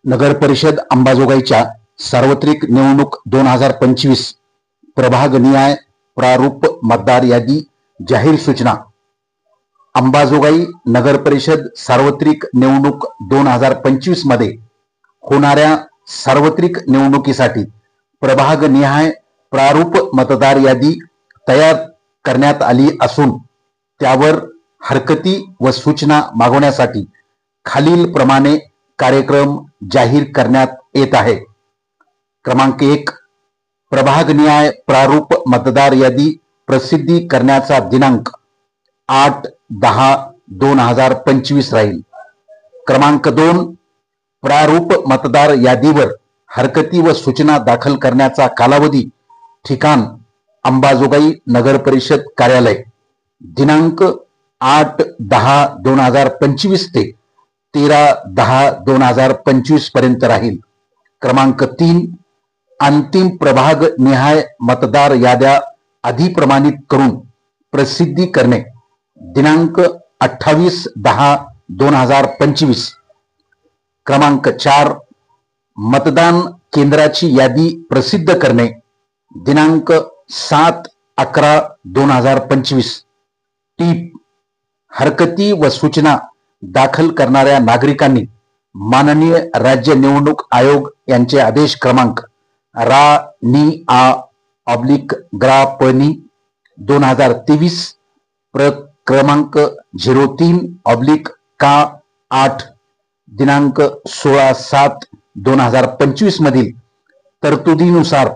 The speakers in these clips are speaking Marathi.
नगर परिषद अंबाजोगाईच्या सार्वत्रिक निवडणूक 2025 प्रभागनिहाय प्रारूप मतदार यादी जाहीर सूचना. अंबाजोगाई नगर परिषद सार्वत्रिक निवडणूक 2025 मध्ये होणाऱ्या सार्वत्रिक निवडणुकीसाठी प्रभागनिहाय प्रारूप मतदार यादी तयार करण्यात आली असून त्यावर हरकती व सूचना मागवण्यासाठी खालील प्रमाणे कार्यक्रम जाहीर करण्यात येत आहे. क्रमांक 1. प्रभागनिहाय प्रारूप मतदार यादी प्रसिद्धी करण्याचा दिनांक 8/10/2025 राहील. क्रमांक 2. प्रारूप मतदार यादीवर हरकती व सूचना दाखल करण्याचा कालावधी ठिकाण अंबाजोगाई नगर परिषद कार्यालय दिनांक 8/10/2025 ते 13/10/2025 पर्यंत राहील. क्रमांक 3. अंतिम प्रभाग निहाय मतदार याद्या अधिप्रमाणित करून प्रसिद्धी करणे दिनांक 28/10/2025. क्रमांक 4. मतदान केंद्राची यादी प्रसिद्ध करणे दिनांक 7/11/2025. टीप: हरकती व सूचना दाखल करणाऱ्या नागरिकांनी माननीय राज्य निवडणूक आयोग यांचे आदेश क्रमांक RA/GRA/P 2023 क्रमांक 03/K8 दिनांक 16/7/2025 मधील तरतुदीनुसार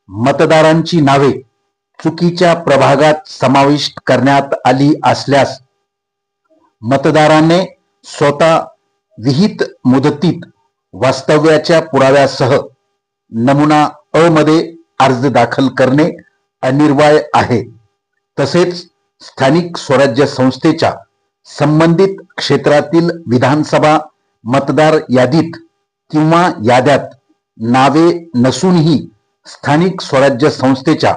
मतदारांची नावे चुकीच्या प्रभागात समाविष्ट करण्यात आली असल्यास मतदाराने स्वतः विहित मुदतीत वास्तव्याच्या पुराव्यासह नमुना अ मध्ये अर्ज दाखल करणे अनिवार्य आहे. तसेच स्थानिक स्वराज्य संस्थेच्या संबंधित क्षेत्रातील विधानसभा मतदार यादीत किंवा याद्यात नावे नसूनही स्थानिक स्वराज्य संस्थेच्या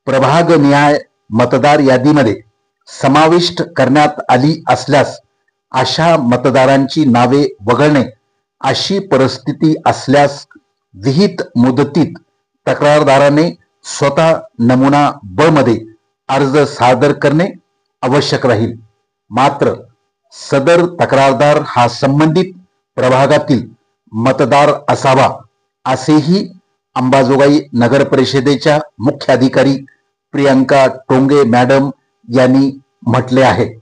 प्रभागनिहाय मतदार यादीमध्ये समाविष्ट करण्यात आली असल्यास अशा मतदारांची नावे वगळणे अशी परिस्थिती असल्यास विहित मुदतीत तक्रारदाराने स्वतः नमुना ब मध्ये अर्ज सादर करणे आवश्यक राहील. मात्र सदर तक्रारदार हा संबंधित प्रभागातील मतदार असावा असेही अंबाजोगाई नगर परिषदेच्या मुख्याधिकारी प्रियंका टोंगे मॅडम यांनी म्हटले आहे.